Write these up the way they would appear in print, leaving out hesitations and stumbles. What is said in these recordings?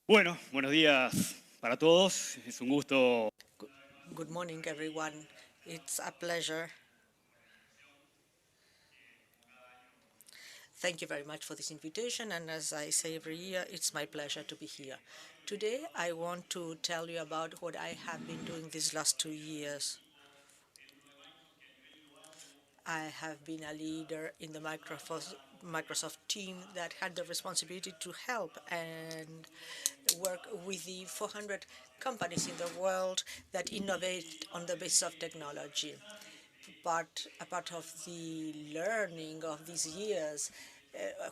Bueno, buenos días para todos. Es un gusto. Good morning, everyone. It's a pleasure. Thank you very much for this invitation, and as I say every year, it's my pleasure to be here. Today, I want to tell you about what I have been doing these last 2 years. I have been a leader in the Microsoft team that had the responsibility to help and work with the 400 companies in the world that innovate on the basis of technology. But a part of the learning of these years,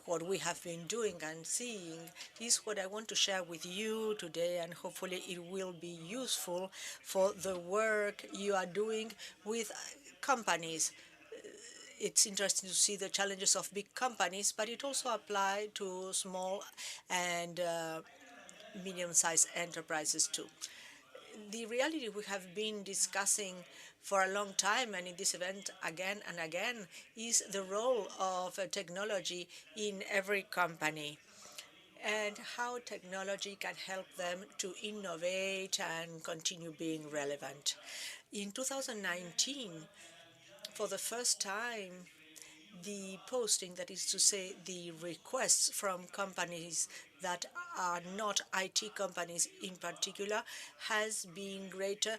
what we have been doing and seeing is what I want to share with you today, and hopefully it will be useful for the work you are doing with companies. It's interesting to see the challenges of big companies, but it also applies to small and medium-sized enterprises too. The reality we have been discussing for a long time, and in this event again and again, is the role of technology in every company and how technology can help them to innovate and continue being relevant. In 2019, for the first time, the posting, that is to say, the requests from companies that are not IT companies in particular, has been greater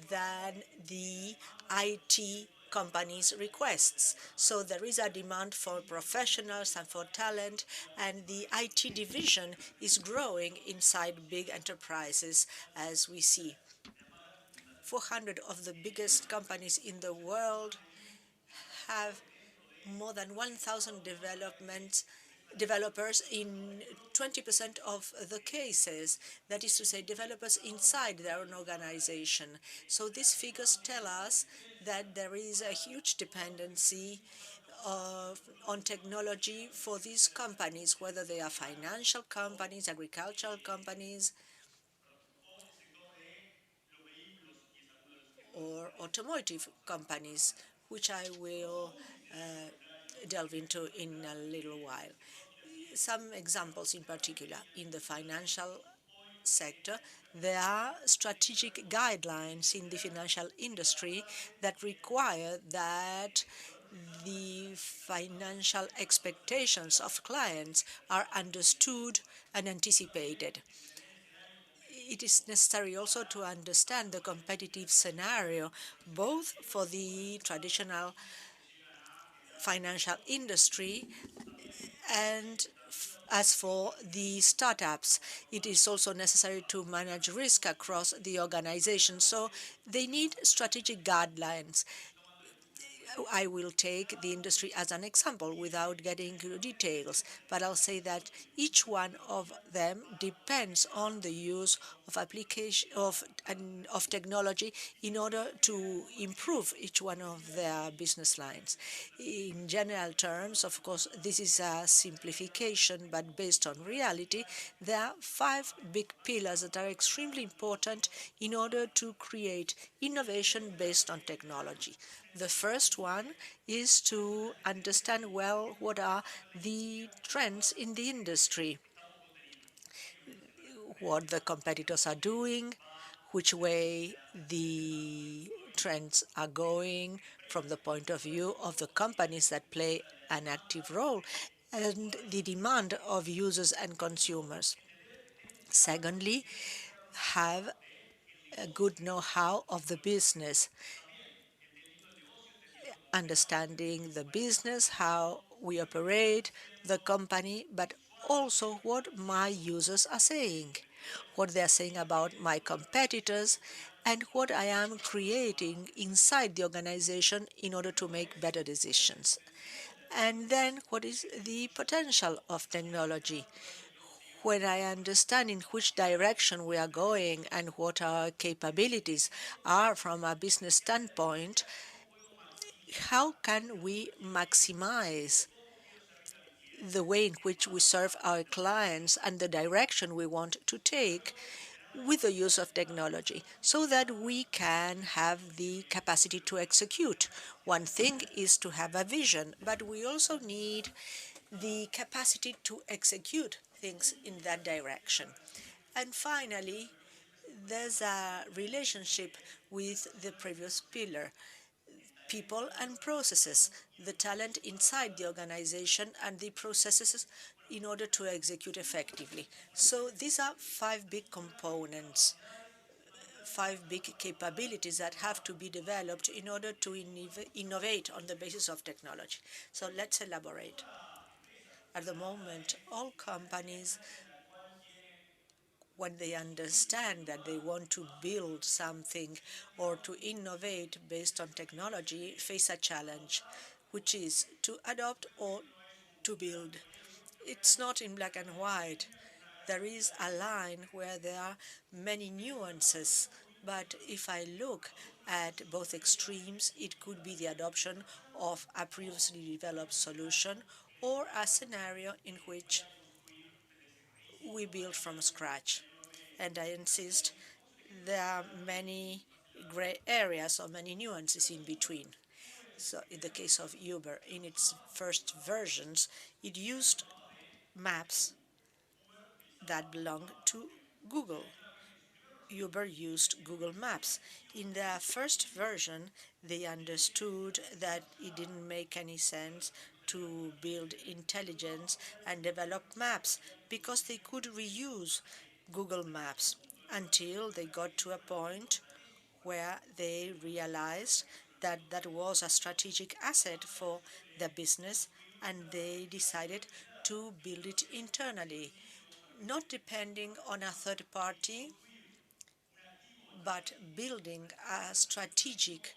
than the IT companies' requests. So there is a demand for professionals and for talent, and the IT division is growing inside big enterprises, as we see. 400 of the biggest companies in the world have more than 1,000 developers in 20% of the cases. That is to say, developers inside their own organization. So these figures tell us that there is a huge dependency on technology for these companies, whether they are financial companies, agricultural companies, or automotive companies, which I will delve into in a little while. Some examples in particular. In the financial sector, there are strategic guidelines in the financial industry that require that the financial expectations of clients are understood and anticipated. It is necessary also to understand the competitive scenario, both for the traditional financial industry and as for the startups. It is also necessary to manage risk across the organization. So they need strategic guidelines. I will take the industry as an example without getting into details, but I'll say that each one of them depends on the use of application of technology in order to improve each one of their business lines. In general terms, of course, this is a simplification, but based on reality, there are 5 big pillars that are extremely important in order to create innovation based on technology. The first one is to understand well what are the trends in the industry, what the competitors are doing, which way the trends are going from the point of view of the companies that play an active role, and the demand of users and consumers. Secondly, have a good know-how of the business, understanding the business, how we operate the company, but also what my users are saying, what they are saying about my competitors, and what I am creating inside the organization in order to make better decisions. And then what is the potential of technology? When I understand in which direction we are going and what our capabilities are from a business standpoint, how can we maximize the way in which we serve our clients and the direction we want to take with the use of technology so that we can have the capacity to execute? One thing is to have a vision, but we also need the capacity to execute things in that direction. And finally, there's a relationship with the previous pillar, people and processes, the talent inside the organization and the processes in order to execute effectively. So these are five big components, five big capabilities that have to be developed in order to innovate on the basis of technology. So let's elaborate. At the moment, all companies, when they understand that they want to build something or to innovate based on technology, face a challenge, which is to adopt or to build. It's not in black and white. There is a line where there are many nuances, but if I look at both extremes, it could be the adoption of a previously developed solution or a scenario in which we build from scratch. And I insist there are many gray areas or many nuances in between. So in the case of Uber, in its first versions, it used maps that belonged to Google. Uber used Google Maps. In their first version, they understood that it didn't make any sense to build intelligence and develop maps because they could reuse Google Maps until they got to a point where they realized that that was a strategic asset for the business and they decided to build it internally, not depending on a third party, but building a strategic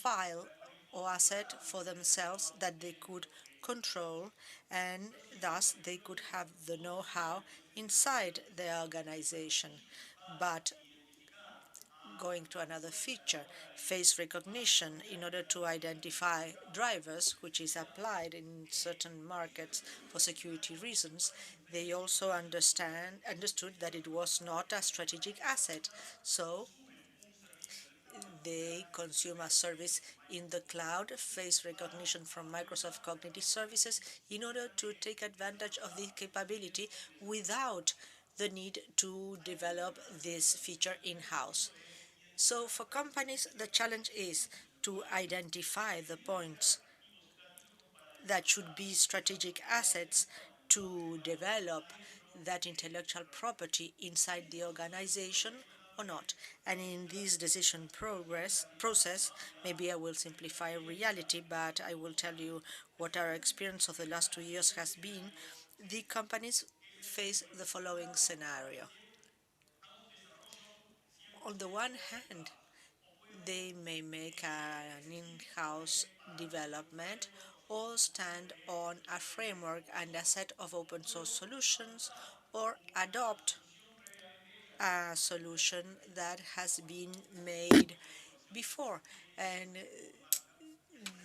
file or asset for themselves that they could control, and thus they could have the know-how inside their organization. But going to another feature, face recognition, in order to identify drivers, which is applied in certain markets for security reasons, they also understood that it was not a strategic asset. So they consume a service in the cloud, face recognition from Microsoft Cognitive Services, in order to take advantage of the capability without the need to develop this feature in-house. So for companies, the challenge is to identify the points that should be strategic assets to develop that intellectual property inside the organization or not. And in this decision process, maybe I will simplify reality, but I will tell you what our experience of the last 2 years has been. The companies face the following scenario. On the one hand, they may make an in-house development or stand on a framework and a set of open source solutions or adopt a solution that has been made before. And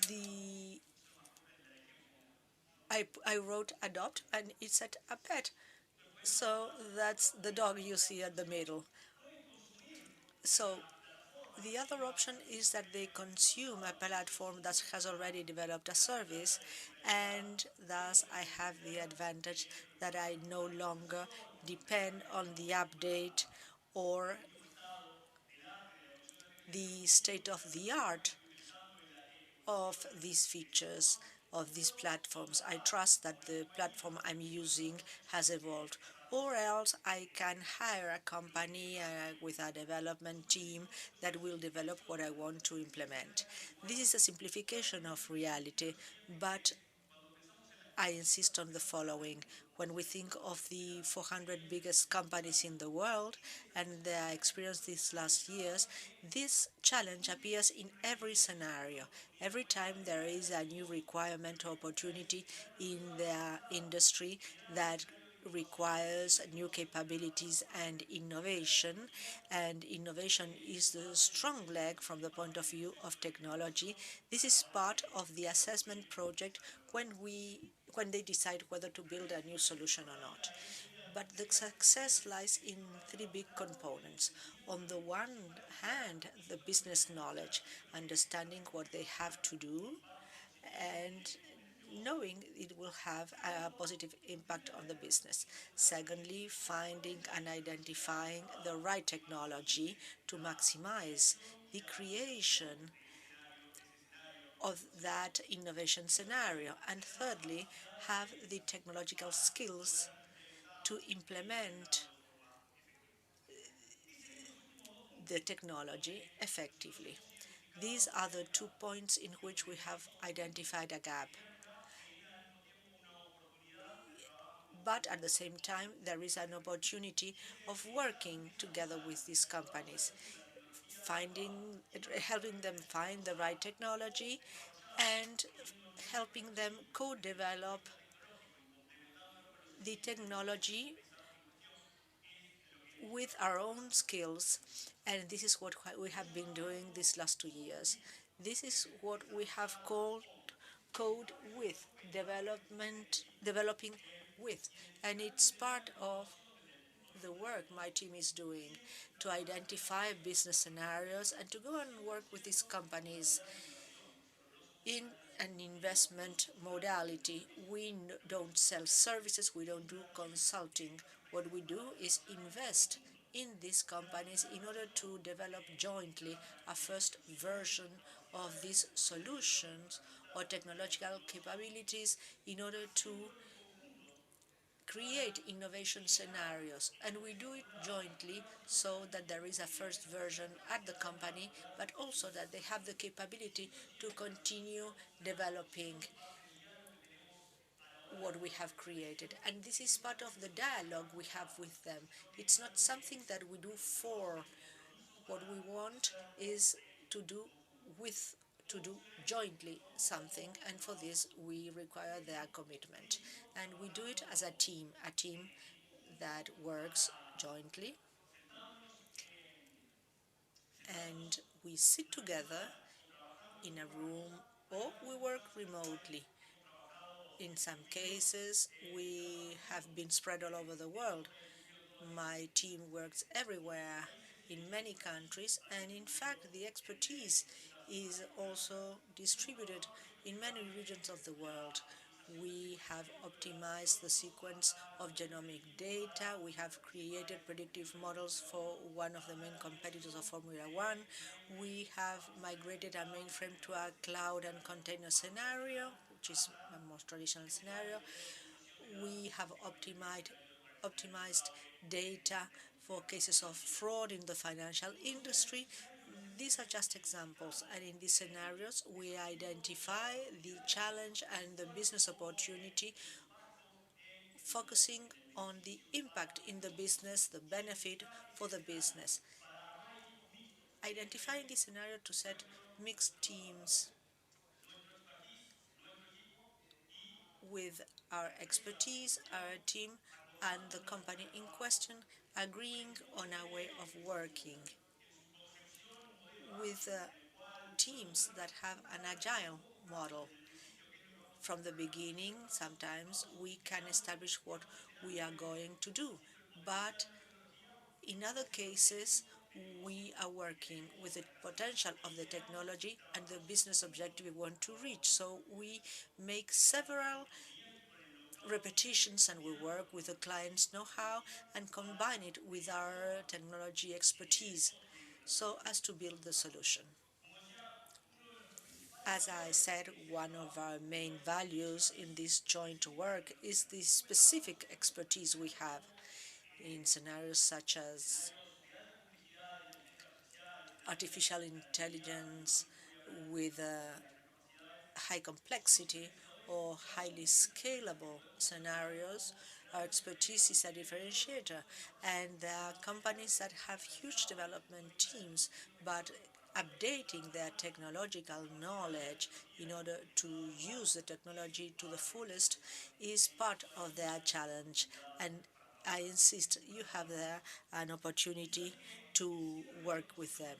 the I wrote adopt and it said a pet. So that's the dog you see at the middle. So the other option is that they consume a platform that has already developed a service, and thus I have the advantage that I no longer depend on the update or the state of the art of these features, of these platforms. I trust that the platform I'm using has evolved. Or else I can hire a company with a development team that will develop what I want to implement. This is a simplification of reality, but I insist on the following. When we think of the 400 biggest companies in the world and their experience these last years, this challenge appears in every scenario. Every time there is a new requirement or opportunity in their industry that requires new capabilities and innovation is the strong leg from the point of view of technology. This is part of the assessment project when they decide whether to build a new solution or not. But the success lies in three big components. On the one hand, the business knowledge, understanding what they have to do, and knowing it will have a positive impact on the business. Secondly, finding and identifying the right technology to maximize the creation of that innovation scenario. And thirdly, have the technological skills to implement the technology effectively. These are the 2 points in which we have identified a gap. But at the same time, there is an opportunity of working together with these companies, finding, helping them find the right technology and helping them co-develop the technology with our own skills. And this is what we have been doing these last 2 years. This is what we have called code with developing with, and it's part of the work my team is doing to identify business scenarios and to go and work with these companies in an investment modality. We don't sell services, we don't do consulting. What we do is invest in these companies in order to develop jointly a first version of these solutions or technological capabilities in order to create innovation scenarios. And we do it jointly so that there is a first version at the company, but also that they have the capability to continue developing what we have created. And this is part of the dialogue we have with them. It's not something that we do for. What we want is to do with, to do jointly something, and for this we require their commitment. And we do it as a team that works jointly, and we sit together in a room or we work remotely. In some cases, we have been spread all over the world. My team works everywhere in many countries, and in fact, the expertise is also distributed in many regions of the world. We have optimized the sequence of genomic data. We have created predictive models for one of the main competitors of Formula One. We have migrated our mainframe to a cloud and container scenario, which is a most traditional scenario. We have optimized data for cases of fraud in the financial industry. These are just examples, and in these scenarios, we identify the challenge and the business opportunity, focusing on the impact in the business, the benefit for the business. Identifying the scenario to set mixed teams with our expertise, our team, and the company in question, agreeing on a way of working with teams that have an agile model. From the beginning, sometimes we can establish what we are going to do, but in other cases, we are working with the potential of the technology and the business objective we want to reach. So we make several repetitions and we work with the client's know-how and combine it with our technology expertise so as to build the solution. As I said, one of our main values in this joint work is the specific expertise we have in scenarios such as artificial intelligence with high complexity or highly scalable scenarios. Our expertise is a differentiator, and there are companies that have huge development teams, but updating their technological knowledge in order to use the technology to the fullest is part of their challenge. And I insist you have there an opportunity to work with them.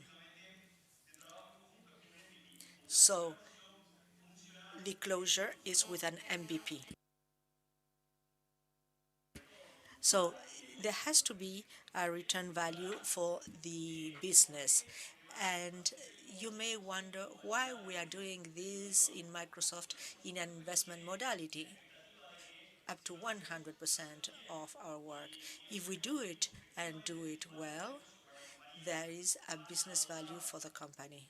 So the closure is with an MVP. So there has to be a return value for the business. And you may wonder why we are doing this in Microsoft in an investment modality, up to 100% of our work. If we do it and do it well, there is a business value for the company.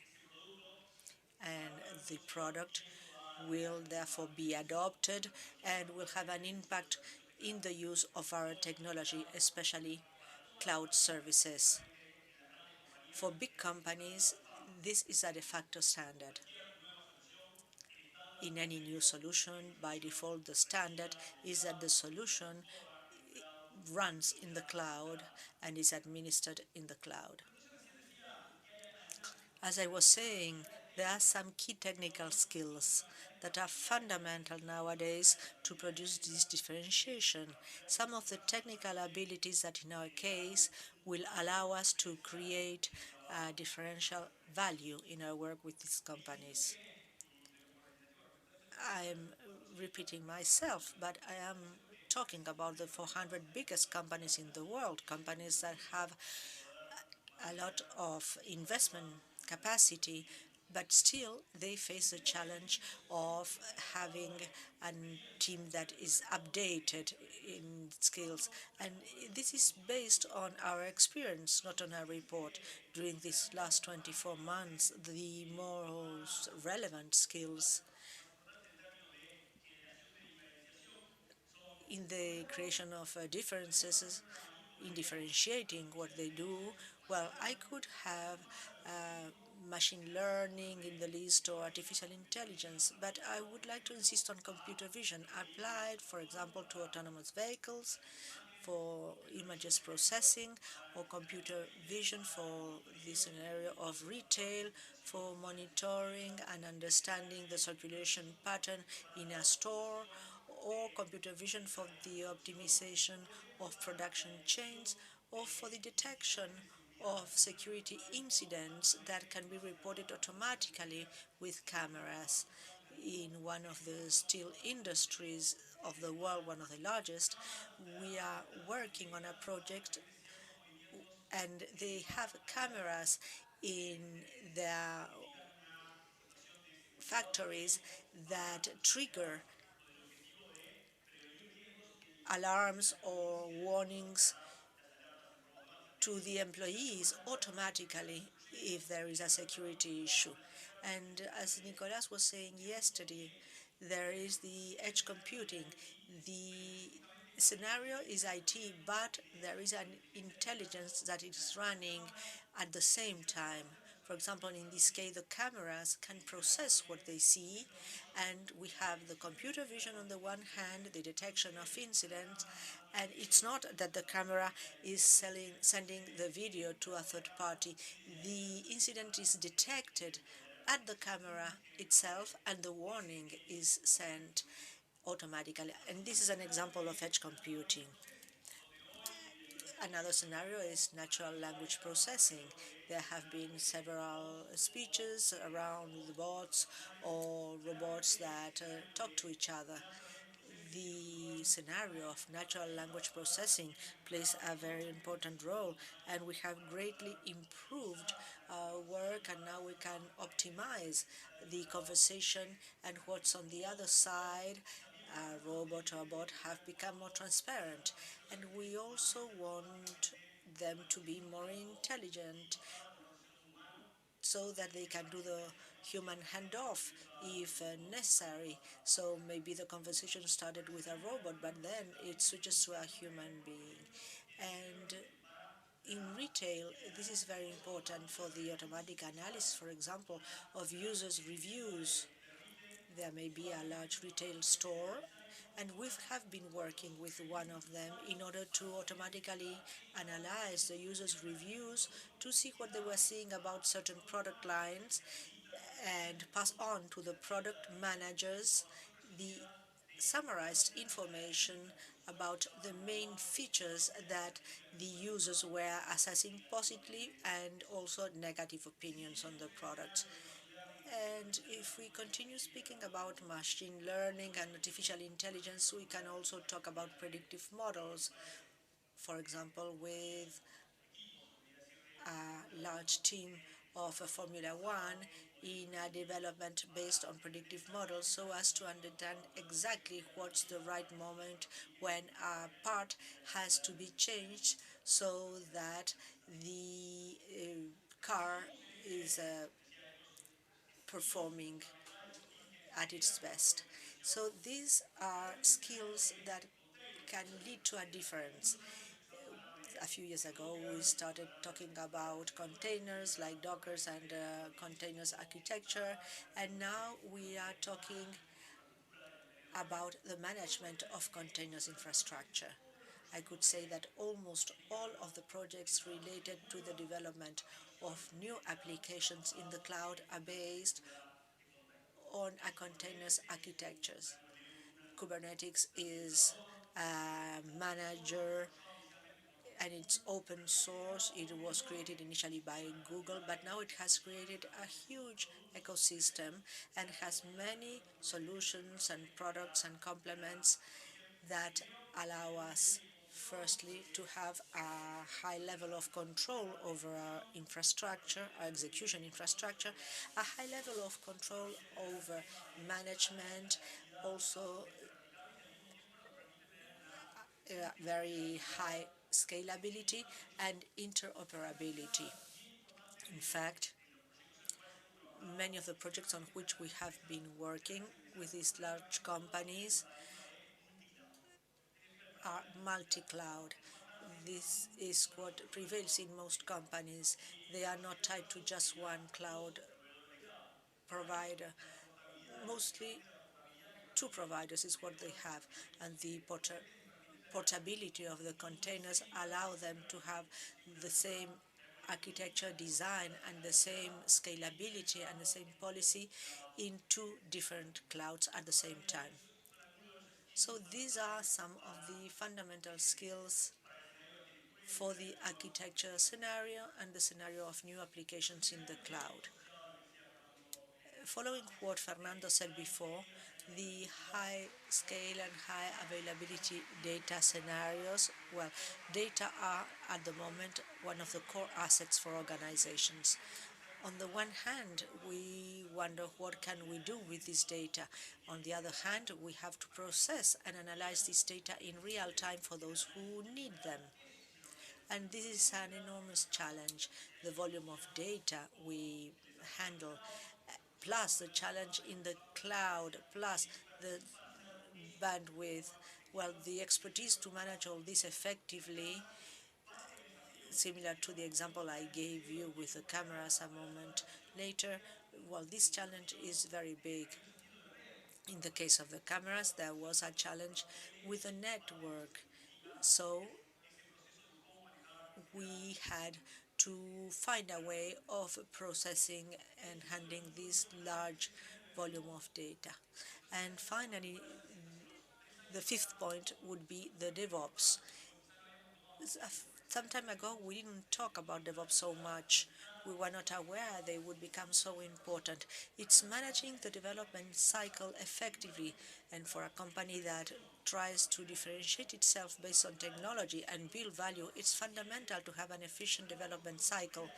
And the product will therefore be adopted and will have an impact in the use of our technology, especially cloud services. For big companies, this is a de facto standard. In any new solution, by default, the standard is that the solution runs in the cloud and is administered in the cloud. As I was saying, there are some key technical skills that are fundamental nowadays to produce this differentiation. Some of the technical abilities that in our case will allow us to create a differential value in our work with these companies. I'm repeating myself, but I am talking about the 400 biggest companies in the world, companies that have a lot of investment capacity, but still they face the challenge of having a team that is updated in skills. And this is based on our experience, not on our report. During these last 24 months, the most relevant skills in the creation of differences, in differentiating what they do, well, I could have machine learning in the list or artificial intelligence, but I would like to insist on computer vision applied, for example, to autonomous vehicles, for images processing, or computer vision for the scenario of retail, for monitoring and understanding the circulation pattern in a store, or computer vision for the optimization of production chains, or for the detection of security incidents that can be reported automatically with cameras. In one of the steel industries of the world, one of the largest, we are working on a project and they have cameras in their factories that trigger alarms or warnings to the employees automatically if there is a security issue. And as Nicolás was saying yesterday, there is the edge computing. The scenario is IT, but there is an intelligence that is running at the same time. For example, in this case, the cameras can process what they see, and we have the computer vision on the one hand, the detection of incidents, and it's not that the camera is sending the video to a third party. The incident is detected at the camera itself, and the warning is sent automatically. And this is an example of edge computing. Another scenario is natural language processing. There have been several speeches around the bots or robots that talk to each other. The scenario of natural language processing plays a very important role, and we have greatly improved our work, and now we can optimize the conversation, and what's on the other side, a robot or a bot, have become more transparent. And we also want them to be more intelligent so that they can do the human handoff if necessary. So maybe the conversation started with a robot, but then it switches to a human being. And in retail, this is very important for the automatic analysis, for example, of users' reviews. There may be a large retail store, and we have been working with one of them in order to automatically analyze the users' reviews to see what they were seeing about certain product lines and pass on to the product managers the summarized information about the main features that the users were assessing positively and also negative opinions on the product. And if we continue speaking about machine learning and artificial intelligence, we can also talk about predictive models, for example, with a large team of a Formula One in a development based on predictive models so as to understand exactly what's the right moment when a part has to be changed so that the car is performing at its best. So these are skills that can lead to a difference. A few years ago, we started talking about containers like Dockers and containers architecture, and now we are talking about the management of containers infrastructure. I could say that almost all of the projects related to the development of new applications in the cloud are based on a containers architectures. Kubernetes is a manager and it's open source. It was created initially by Google, but now it has created a huge ecosystem and has many solutions and products and complements that allow us firstly to have a high level of control over our infrastructure, our execution infrastructure, a high level of control over management, also very high scalability and interoperability. In fact, many of the projects on which we have been working with these large companies are multi-cloud. This is what prevails in most companies. They are not tied to just one cloud provider. Mostly two providers is what they have, and the portability of the containers allow them to have the same architecture design and the same scalability and the same policy in two different clouds at the same time. So these are some of the fundamental skills for the architecture scenario and the scenario of new applications in the cloud. Following what Fernando said before, the high scale and high availability data scenarios, well, data are at the moment one of the core assets for organizations. On the one hand, we wonder what can we do with this data. On the other hand, we have to process and analyze this data in real time for those who need them. And this is an enormous challenge. The volume of data we handle, plus the challenge in the cloud, plus the bandwidth, well, the expertise to manage all this effectively, similar to the example I gave you with the cameras a moment later, well, this challenge is very big. In the case of the cameras, there was a challenge with the network. So we had to find a way of processing and handling this large volume of data. And finally, the fifth point would be the DevOps. Some time ago, we didn't talk about DevOps so much. We were not aware they would become so important. It's managing the development cycle effectively, and for a company that tries to differentiate itself based on technology and build value, it's fundamental to have an efficient development cycle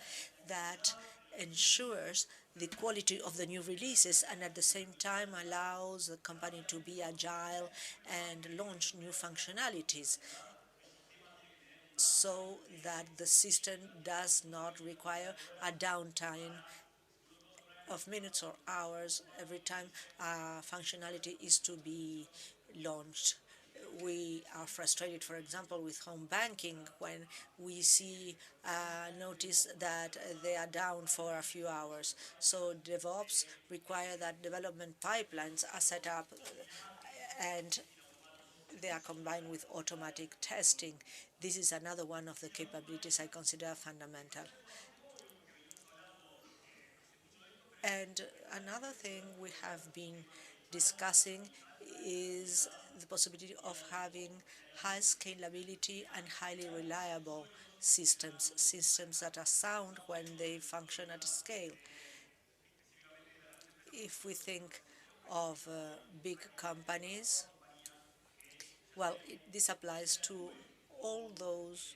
that ensures the quality of the new releases and at the same time allows the company to be agile and launch new functionalities so that the system does not require a downtime of minutes or hours every time functionality is to be launched. We are frustrated, for example, with home banking when we see notice that they are down for a few hours. So DevOps require that development pipelines are set up and they are combined with automatic testing. This is another one of the capabilities I consider fundamental. And another thing we have been discussing is the possibility of having high scalability and highly reliable systems, systems that are sound when they function at scale. If we think of big companies, well, this applies to all those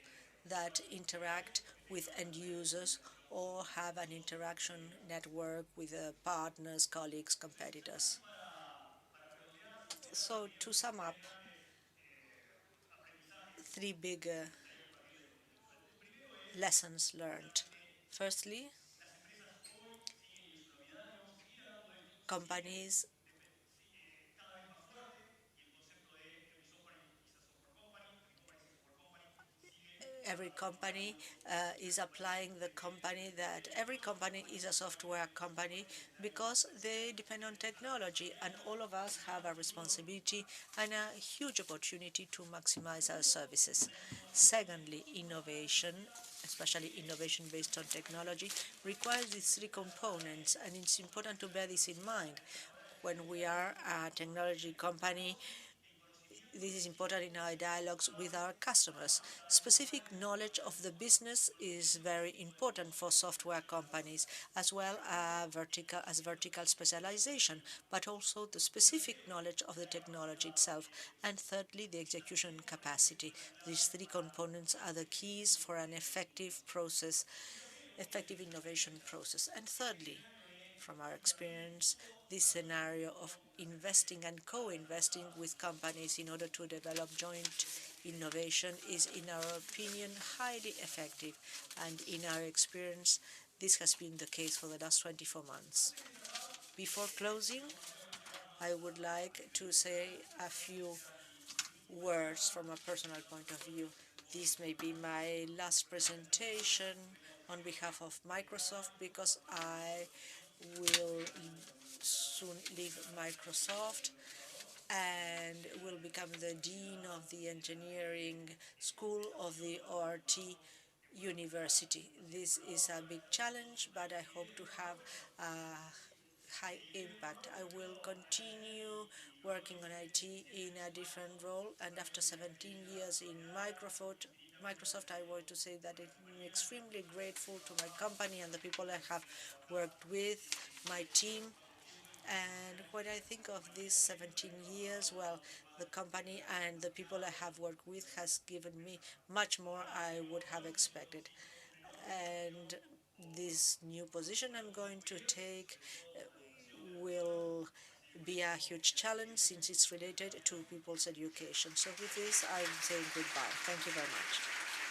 that interact with end users or have an interaction network with partners, colleagues, competitors. So to sum up, three big lessons learned. Firstly, companies, every company is applying the company that every company is a software company because they depend on technology, and all of us have a responsibility and a huge opportunity to maximize our services. Secondly, innovation, especially innovation based on technology, requires these three components, and it's important to bear this in mind. When we are a technology company, this is important in our dialogues with our customers. Specific knowledge of the business is very important for software companies, as well as vertical specialization, but also the specific knowledge of the technology itself. And thirdly, the execution capacity. These three components are the keys for an effective innovation process. And thirdly, from our experience, this scenario of investing and co-investing with companies in order to develop joint innovation is, in our opinion, highly effective. And in our experience, this has been the case for the last 24 months. Before closing, I would like to say a few words from a personal point of view. This may be my last presentation on behalf of Microsoft because I will soon leave Microsoft and will become the Dean of the Engineering School of the ORT University. This is a big challenge, but I hope to have a high impact. I will continue working on IT in a different role, and after 17 years in Microsoft, I want to say that I'm extremely grateful to my company and the people I have worked with, my team. And when I think of these 17 years, well, the company and the people I have worked with has given me much more I would have expected. And this new position I'm going to take will be a huge challenge since it's related to people's education. So with this, I'm saying goodbye. Thank you very much.